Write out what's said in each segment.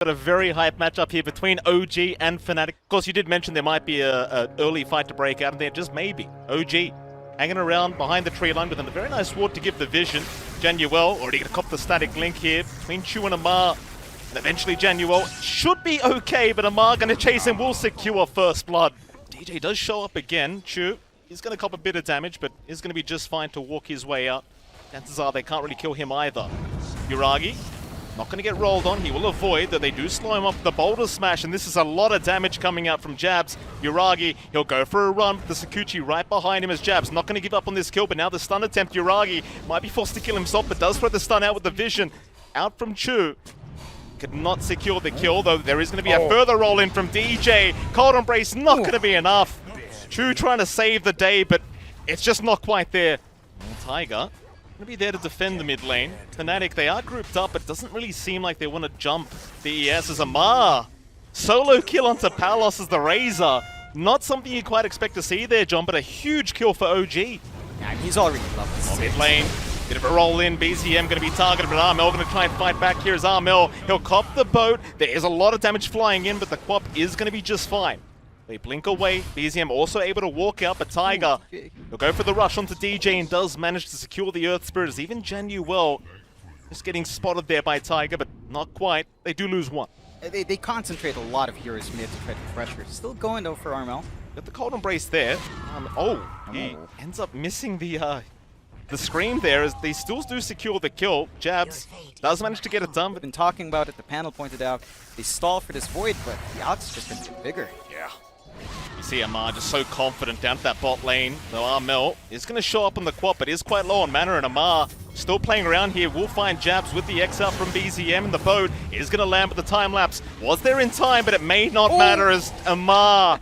Got a very hype matchup here between OG and Fnatic. Of course, you did mention there might be an early fight to break out, and there just maybe. OG hanging around behind the tree line with a very nice ward to give the vision. Januel already going to cop the static link here between Chu and Amar. And eventually Januel should be okay, but Amar going to chase him, will secure first blood. DJ does show up again. Chu is going to cop a bit of damage, but is going to be just fine to walk his way out. Chances are they can't really kill him either. Yuragi not going to get rolled on. He will avoid, though they do slow him up with the boulder smash, and this is a lot of damage coming out from Jabs. Yuragi, he'll go for a run with the Sakuchi right behind him as Jabs not going to give up on this kill, but now the stun attempt. Yuragi might be forced to kill himself, but does throw the stun out with the vision. Out from Chu. Could not secure the kill, though there is going to be a further roll in from DJ. Cold Embrace not going to be enough. Chu trying to save the day, but it's just not quite there. Tiger going to be there to defend the mid lane. Fnatic, they are grouped up, but it doesn't really seem like they want to jump the ES as Amar. Solo kill onto Palos as the Razor. Not something you quite expect to see there, John, but a huge kill for OG. Yeah, he's already level 6. Mid lane, bit of a roll in. BZM going to be targeted, but Armel going to try and fight back. Here's Armel. He'll cop the boat. There is a lot of damage flying in, but the Quap is going to be just fine. They blink away. BZM also able to walk out, but Tiger will go for the rush onto DJ and does manage to secure the Earth Spirit, as even Januel just getting spotted there by Tiger, but not quite. They do lose one. They concentrate a lot of heroes mid to try to pressure. Still going though for Armel. Got the Cold Embrace there. He ends up missing the scream there, as they still do secure the kill. Jabs does manage to get it done. We've been talking about it, the panel pointed out, they stall for this void, but the Alex just been bigger. Yeah. You see Amar just so confident down at that bot lane. Though Armel is going to show up on the Quap, but is quite low on mana, and Amar still playing around here. Will find Jabs with the X out from BZM, and the boat is going to land with the time lapse. Was there in time, but it may not matter, as Amar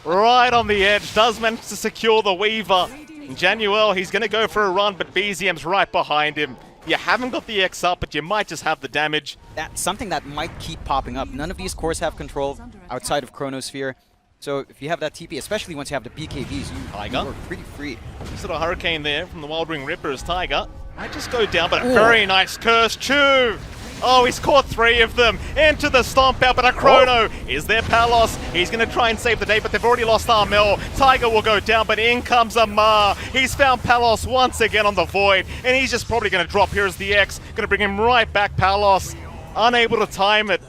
right on the edge does manage to secure the Weaver. And Januel, he's going to go for a run, but BZM's right behind him. You haven't got the X up, but you might just have the damage. That's something that might keep popping up. None of these cores have control outside of Chronosphere. So if you have that TP, especially once you have the BKBs, you are pretty free. Sort of hurricane there from the Wild Ring Rippers. Tiger might just go down, but a very nice curse. Chu! Oh, he's caught 3 of them into the stomp out, but a Chrono is there. Palos, he's going to try and save the day, but they've already lost Armel. Tiger will go down, but in comes Amar. He's found Palos once again on the Void, and he's just probably going to drop. Here's the X, going to bring him right back. Palos unable to time it.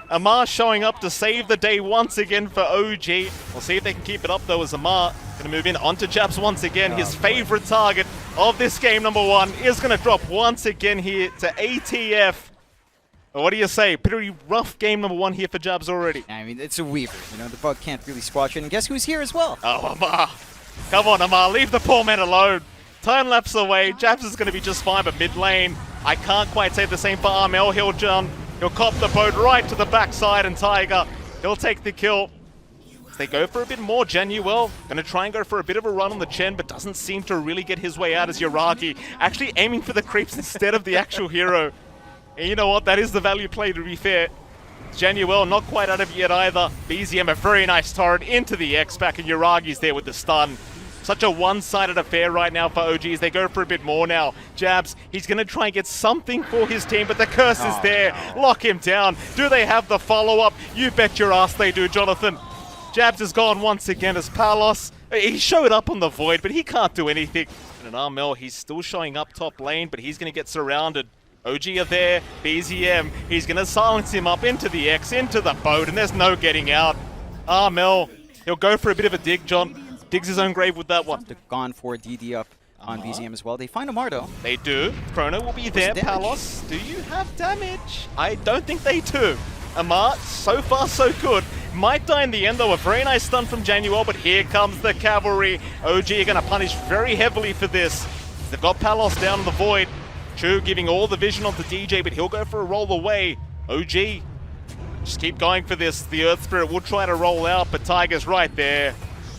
Amar showing up to save the day once again for OG. We'll see if they can keep it up though, as Amar going to move in onto Jabs once again. His favorite target of this game, #1, is going to drop once again here to ATF. What do you say? Pretty rough game #1 here for Jabs already. I mean, it's a Weaver. You know, the bug can't really squash it. And guess who's here as well? Oh, Amar. Come on, Amar. Leave the poor man alone. Time lapse away. Jabs is going to be just fine, but mid lane, I can't quite say the same for Armel. He'll cop the boat right to the backside, and Tiger, he'll take the kill. They go for a bit more. Januel going to try and go for a bit of a run on the Chen, but doesn't seem to really get his way out, as Yuragi actually aiming for the creeps instead of the actual hero. And you know what? That is the value play, to be fair. Januel not quite out of it yet either. BZM, a very nice torrent into the X back, and Yuragi's there with the stun. Such a one-sided affair right now for OGs. They go for a bit more now. Jabs, he's going to try and get something for his team, but the curse is there. Lock him down. Do they have the follow-up? You bet your ass they do, Jonathan. Jabs is gone once again as Palos. He showed up on the Void, but he can't do anything. And Armel, he's still showing up top lane, but he's going to get surrounded. OG are there. BZM, he's going to silence him up into the X, into the boat, and there's no getting out. Armel, he'll go for a bit of a dig, John. Digs his own grave with that one. They've gone for DD up on BZM as well. They find Amar though. They do. Chrono will be there. Palos, do you have damage? I don't think they do. Amar, so far so good. Might die in the end though. A very nice stun from Januel, but here comes the cavalry. OG are going to punish very heavily for this. They've got Palos down in the Void. Chu giving all the vision onto DJ, but he'll go for a roll away. OG, just keep going for this. The Earth Spirit will try to roll out, but Tiger's right there.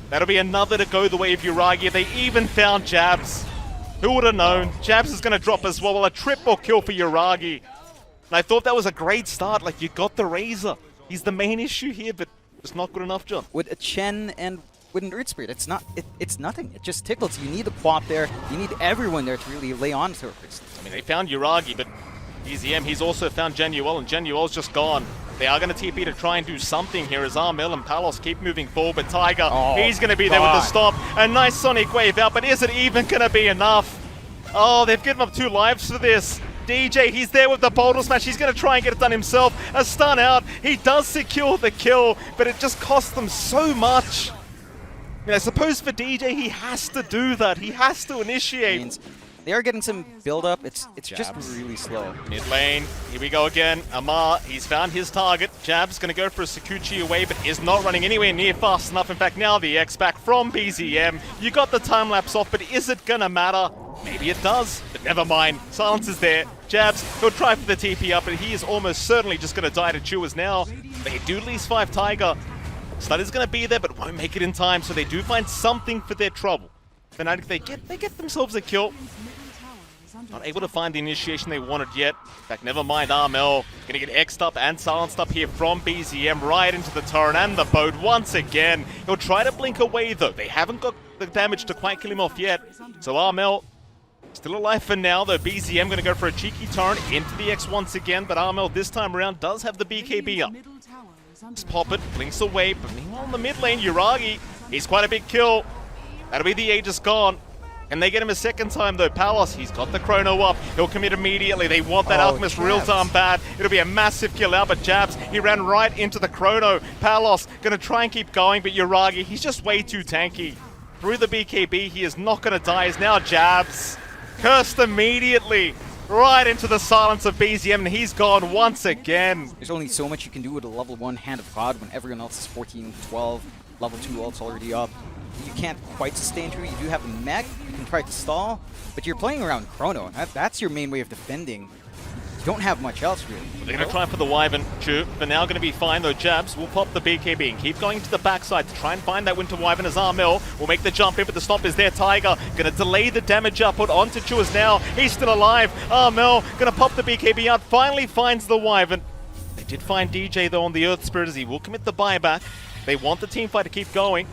That'll be another to go the way of Yuragi. They even found Jabs. Who would have known? Jabs is going to drop as well. A triple kill for Yuragi. And I thought that was a great start. Like, you got the Razor. He's the main issue here, but it's not good enough, John. With a Chen and with an Earth Spirit, it's nothing. It just tickles. You need a Quap there. You need everyone there to really lay on to it. I mean, they found Yuragi, but BZM, he's also found Januel, and Januel's just gone. They are going to TP to try and do something here as Armel and Palos keep moving forward, but Tiger, he's going to be there with the stop. A nice Sonic Wave out, but is it even going to be enough? Oh, they've given up 2 lives for this. DJ, he's there with the boulder smash. He's going to try and get it done himself. A stun out. He does secure the kill, but it just costs them so much. I suppose for DJ, he has to do that. He has to initiate. They are getting some build-up. It's just really slow. Mid lane, here we go again. Amar, he's found his target. Jab's going to go for a Sakuchi away, but is not running anywhere near fast enough. In fact, now the X back from BZM. You got the time lapse off, but is it going to matter? Maybe it does, but never mind. Silence is there. Jabs, he'll try for the TP up, but he is almost certainly just going to die to Chewers now. They do lose 5 Tiger. Stun is going to be there, but won't make it in time, so they do find something for their trouble. Fnatic, they get themselves a kill. Not able to find the initiation they wanted yet. In fact, never mind, Armel going to get X'd up and silenced up here from BZM right into the turret and the boat once again. He'll try to blink away though. They haven't got the damage to quite kill him off yet. So Armel still alive for now, though. BZM going to go for a cheeky turn into the X once again, but Armel this time around does have the BKB up. Just pop it, blinks away, but meanwhile in the mid lane, Yuragi, he's quite a big kill. That'll be the Aegis gone. And they get him a second time though. Palos, he's got the chrono up. He'll commit immediately. They want that Alchemist real time bad. It'll be a massive kill out, but Jabs, he ran right into the chrono. Palos gonna try and keep going, but Yuragi, he's just way too tanky. Through the BKB, he is not gonna die. He's now Jabs. Cursed immediately. Right into the silence of BZM, and he's gone once again. There's only so much you can do with a level 1 Hand of God when everyone else is 14, 12, level 2 ult's already up. You can't quite sustain through. You do have a mech, you can try to stall, but you're playing around Chrono. That's your main way of defending. You don't have much else, really. They're going to try for the Wyvern, Chew, but now going to be fine, though. Jabs will pop the BKB and keep going to the backside to try and find that Winter Wyvern as Armel will make the jump in, but the stop is there. Tiger going to delay the damage output onto Chewers now. He's still alive. Armel going to pop the BKB out, finally finds the Wyvern. They did find DJ, though, on the Earth Spirit as he will commit the buyback. They want the team fight to keep going.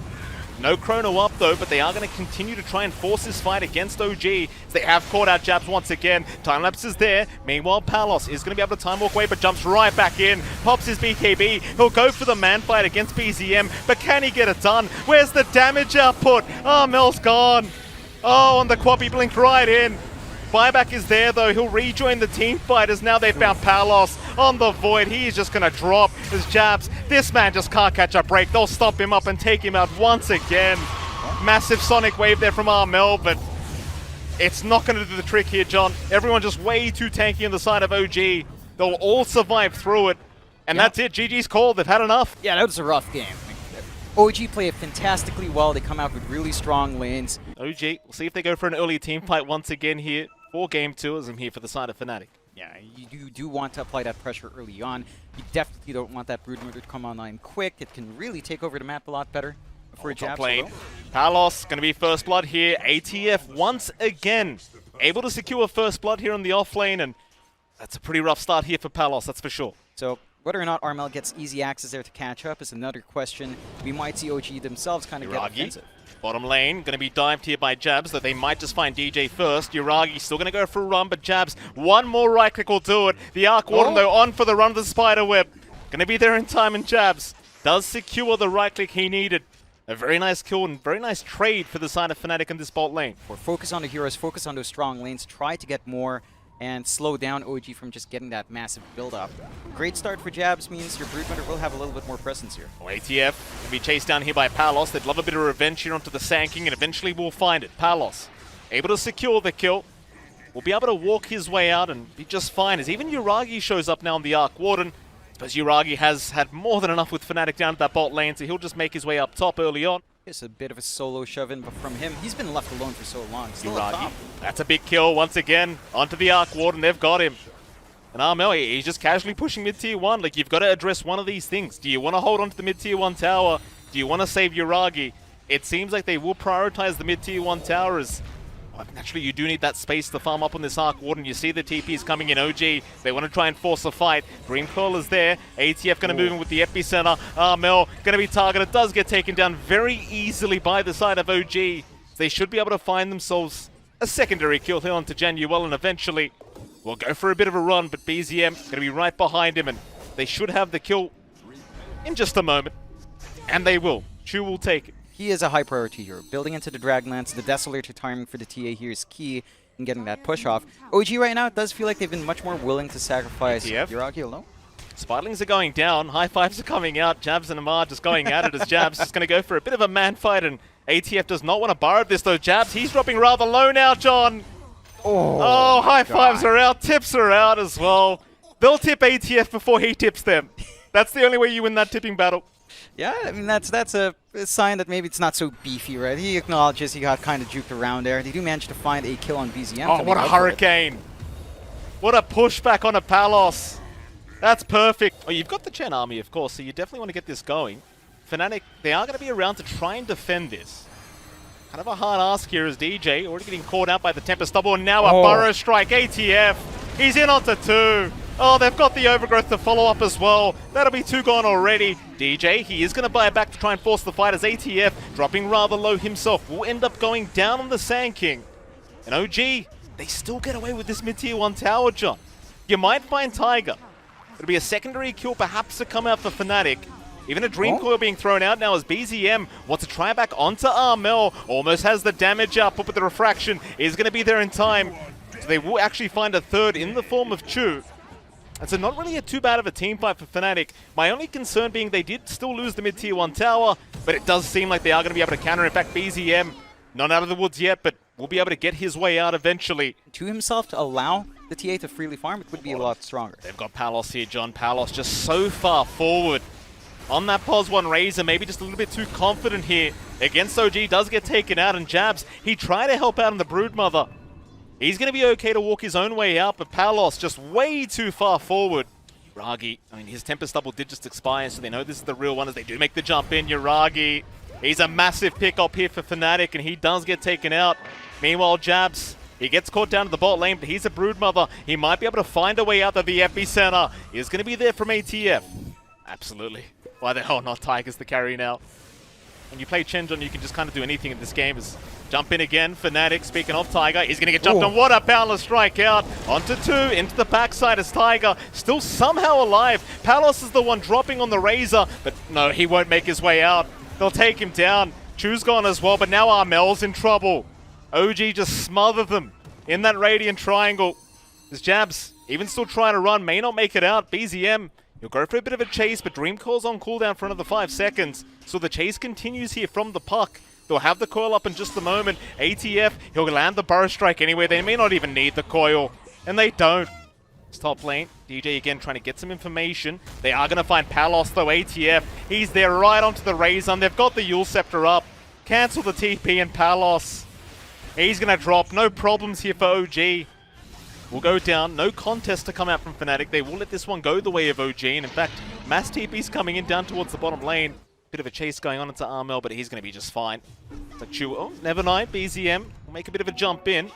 No chrono up though, but they are going to continue to try and force this fight against OG. They have caught out Jabs once again. Time-lapse is there. Meanwhile, Palos is going to be able to time walk away, but jumps right back in. Pops his BKB. He'll go for the man fight against BZM, but can he get it done? Where's the damage output? Mel's gone. Oh, and the Quappy blinked right in. Buyback is there though. He'll rejoin the team fight as now they've found Palos on the Void. He is just going to drop his Jabs. This man just can't catch a break. They'll stop him up and take him out once again. Massive Sonic Wave there from Armel, but it's not going to do the trick here, John. Everyone just way too tanky on the side of OG. They'll all survive through it. And that's it. GG's call. They've had enough. Yeah, that was a rough game. OG play it fantastically well. They come out with really strong lanes. OG, we'll see if they go for an early team fight once again here. 4 game 2ism here for the side of Fnatic. Yeah, you do want to apply that pressure early on. You definitely don't want that Broodmurder to come online quick. It can really take over the map a lot better for a Jabs. Palos going to be first blood here. ATF once again able to secure first blood here on the off lane, and that's a pretty rough start here for Palos, that's for sure. So whether or not Armel gets easy access there to catch up is another question. We might see OG themselves kind of get offensive. Bottom lane, going to be dived here by Jabs, though they might just find DJ first. Yuragi still going to go for a run, but Jabs, one more right click will do it. The Arc Warden, though, on for the run of the Spiderweb. Going to be there in time, and Jabs does secure the right click he needed. A very nice kill and very nice trade for the side of Fnatic in this bot lane. Or focus on the heroes, focus on those strong lanes, try to get more and slow down OG from just getting that massive build-up. Great start for Jabs means your Broodmurder will have a little bit more presence here. Well, ATF will be chased down here by Palos. They'd love a bit of revenge here onto the Sand King, and eventually we'll find it. Palos, able to secure the kill, will be able to walk his way out and be just fine, as even Yuragi shows up now on the Arc Warden. Because Yuragi has had more than enough with Fnatic down at that bot lane, so he'll just make his way up top early on. It's a bit of a solo shove-in, but from him, he's been left alone for so long. Still Yuragi, that's a big kill once again. Onto the Arc Warden, they've got him. And Armel, he's just casually pushing mid-tier 1. Like, you've got to address one of these things. Do you want to hold on to the mid-tier 1 tower? Do you want to save Yuragi? It seems like they will prioritize the mid-tier 1 tower as... Well, naturally, you do need that space to farm up on this Arc Warden. You see the TPs coming in. OG, they want to try and force a fight. Dream Coil is there. ATF going to move in with the epicenter. Armel going to be targeted. Does get taken down very easily by the side of OG. They should be able to find themselves a secondary kill here onto Januel, and eventually will go for a bit of a run, but BZM going to be right behind him, and They should have the kill in just a moment. And they will. Chu will take it. He is a high priority hero. Building into the Dragonlance, the Desolator timing for the TA here is key in getting that push off. OG right now, it does feel like they've been much more willing to sacrifice Yuragi alone. Spiderlings are going down, high fives are coming out, Jabs and Amar just going at it as Jabs is going to go for a bit of a man fight, and ATF does not want to borrow this though. Jabs, he's dropping rather low now, John. Oh, high fives are out, tips are out as well. They'll tip ATF before he tips them. That's the only way you win that tipping battle. Yeah, I mean, that's a sign that maybe it's not so beefy, right? He acknowledges he got kind of juked around there. They do manage to find a kill on BZM. Oh, what a hurricane. What a pushback on a Palos. That's perfect. Oh, you've got the Chen army, of course, so you definitely want to get this going. Fnatic, they are going to be around to try and defend this. Kind of a hard ask here as DJ, already getting caught out by the Tempest double, and now a Burrow Strike. ATF, he's in onto 2. Oh, they've got the Overgrowth to follow up as well. That'll be 2 gone already. DJ, he is going to buy it back to try and force the fight as ATF, dropping rather low himself, will end up going down on the Sand King. And OG, they still get away with this mid-tier 1 tower, John. You might find Tiger. It'll be a secondary kill perhaps to come out for Fnatic. Even a Dream Coil being thrown out now as BZM wants to try back onto Armel. Almost has the damage up, but with the refraction is going to be there in time. So they will actually find a third in the form of Chu. And so not really too bad of a team fight for Fnatic. My only concern being they did still lose the mid-tier 1 tower, but it does seem like they are going to be able to counter. In fact, BZM, not out of the woods yet, but will be able to get his way out eventually. To himself to allow the TA to freely farm, it would be a lot stronger. They've got Palos here, John. Palos just so far forward. On that Pos 1 Razor, maybe just a little bit too confident here. Against OG, does get taken out, and Jabs, he tried to help out on the Broodmother. He's going to be okay to walk his own way out, but Palos just way too far forward. Yuragi, I mean, his Tempest double did just expire, so they know this is the real one as they do make the jump in. Yuragi, he's a massive pick up here for Fnatic, and he does get taken out. Meanwhile, Jabs, he gets caught down to the bot lane, but he's a Broodmother. He might be able to find a way out of the epicenter. He's going to be there from ATF. Absolutely. Why the hell not Tiger's the carry now? When you play Chen, John, you can just kind of do anything in this game. Is jump in again, Fnatic, speaking of Tiger, he's going to get jumped on. What a Palos strike out. Onto 2, into the backside as Tiger, still somehow alive. Palos is the one dropping on the Razor, but no, he won't make his way out. They'll take him down. Chu's gone as well, but now Armel's in trouble. OG just smothered them in that Radiant Triangle. His Jabs, even still trying to run, may not make it out. BZM, he'll go for a bit of a chase, but Dream Coil's on cooldown for another 5 seconds. So the chase continues here from the puck. They'll have the coil up in just a moment. ATF, he'll land the Burrow Strike anyway. They may not even need the coil, and they don't. It's top lane. DJ again trying to get some information. They are going to find Palos though. ATF, he's there right onto the Razor. They've got the Yule Scepter up. Cancel the TP and Palos. He's going to drop. No problems here for OG. Will go down. No contest to come out from Fnatic. They will let this one go the way of OG. And in fact, mass TP's coming in down towards the bottom lane. Bit of a chase going on into Armel, but he's going to be just fine. So Chu, oh, never mind. BZM will make a bit of a jump in.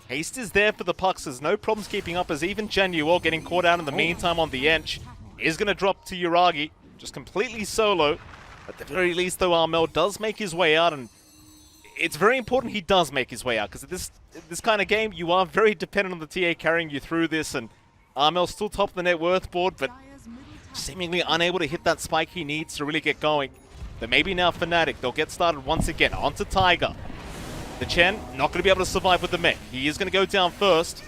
Haste is there for the pucks. There's no problems keeping up as even Januel getting caught out in the meantime on the Ench is going to drop to Yuragi. Just completely solo. At the very least, though, Armel does make his way out, and it's very important he does make his way out, because this kind of game, you are very dependent on the TA carrying you through this, and Armel's still top of the net worth board, but seemingly unable to hit that spike he needs to really get going. But maybe now Fnatic, they'll get started once again onto Tiger. The Chen, not going to be able to survive with the mech. He is going to go down first.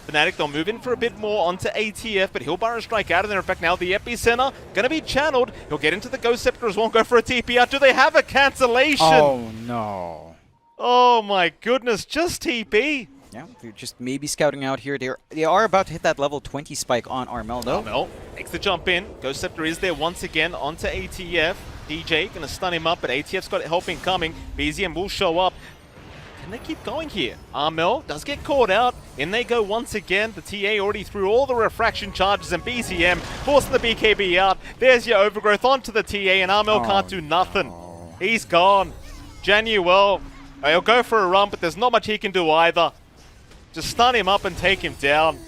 Fnatic, they'll move in for a bit more onto ATF, but he'll Burrow Strike out of there. In fact, now the epicenter going to be channeled. He'll get into the Ghost Scepter as well and go for a TP out. Do they have a cancellation? Oh, no. Oh, my goodness. Just TP. Yeah, they're just maybe scouting out here. They are about to hit that level 20 spike on Armel, though. Armel makes the jump in. Ghost Scepter is there once again onto ATF. DJ going to stun him up, but ATF's got help incoming. BZM will show up. Can they keep going here? Armel does get caught out. In they go once again. The TA already threw all the refraction charges, and BZM forcing the BKB out. There's your Overgrowth onto the TA, and Armel can't do nothing. No. He's gone. Januel, he'll go for a run, but there's not much he can do either. Just stun him up and take him down.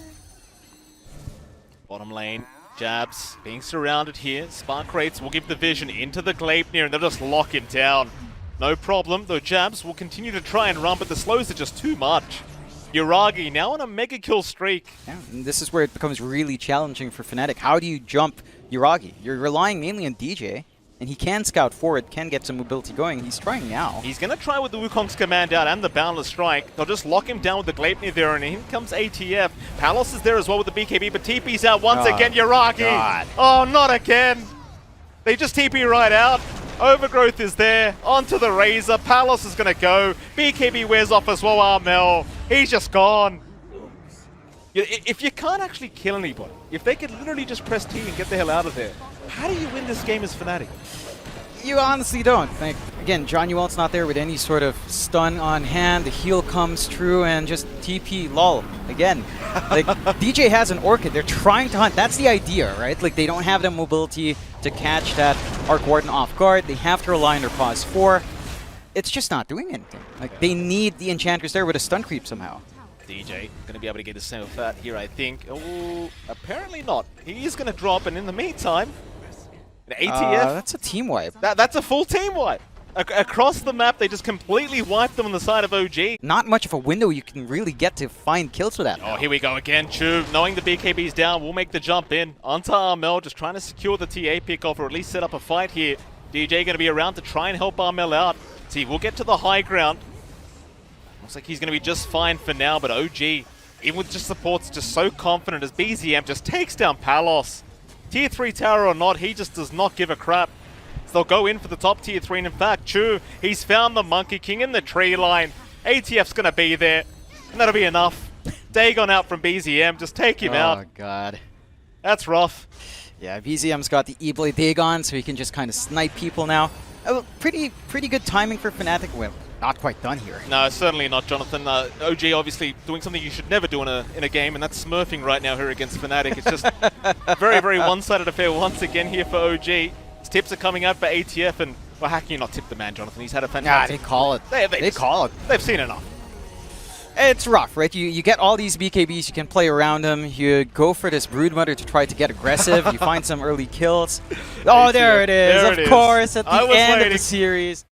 Bottom lane, Jabs being surrounded here. Spark Rates will give the vision into the Gleipnir, and they'll just lock him down. No problem, though Jabs will continue to try and run, but the slows are just too much. Yuragi now on a mega kill streak. Yeah, and this is where it becomes really challenging for Fnatic. How do you jump Yuragi. You're relying mainly on DJ, and he can scout forward, can get some mobility going. He's trying now. He's going to try with the Wukong's command out and the Boundless Strike. They'll just lock him down with the Gleipnir there, and in comes ATF. Palos is there as well with the BKB, but TP's out once again. Yuragi! God. Oh, not again! They just TP right out. Overgrowth is there. Onto the Razor. Palos is going to go. BKB wears off as well, Armel. He's just gone. If you can't actually kill anybody, if they could literally just press T and get the hell out of there, how do you win this game as Fnatic? You honestly don't. Like, again, John Yuelt's not there with any sort of stun on hand. The heal comes through and just TP, lol. Again, like, DJ has an Orchid. They're trying to hunt. That's the idea, right? Like, they don't have the mobility to catch that Arc Warden off guard. They have to rely on their Pause 4. It's just not doing anything. Like, they need the Enchantress there with a stun creep somehow. DJ going to be able to get his same of that here, I think. Oh, apparently not. He is going to drop, and in the meantime, the ATF. That's a team wipe. That's a full team wipe. Across the map, they just completely wiped them on the side of OG. Not much of a window you can really get to find kills for that. Oh, here we go again. Chu, knowing the BKB's down, will make the jump in. Onto Armel, just trying to secure the TA pick-off, or at least set up a fight here. DJ going to be around to try and help Armel out. See, we'll get to the high ground. Looks like he's going to be just fine for now, but OG, even with just supports, just so confident as BZM just takes down Palos. Tier 3 tower or not, he just does not give a crap. So they'll go in for the top tier 3, and in fact, Chu, he's found the Monkey King in the tree line. ATF's going to be there, and that'll be enough. Dagon out from BZM, just take him out. Oh, God. That's rough. Yeah, BZM's got the E-Blade Dagon, so he can just kind of snipe people now. Oh, pretty good timing for Fnatic. Well, not quite done here. No, certainly not, Jonathan. OG obviously doing something you should never do in a game, and that's smurfing right now here against Fnatic. It's just very, very one-sided affair once again here for OG. His tips are coming out for ATF, and well, how can you not tip the man, Jonathan? He's had a fantastic... Yeah, they call it. They call it. They've seen enough. It's rough, right? You get all these BKBs, you can play around them. You go for this Broodmother to try to get aggressive. You find some early kills. Oh, there it is. Of course, at the end of the series.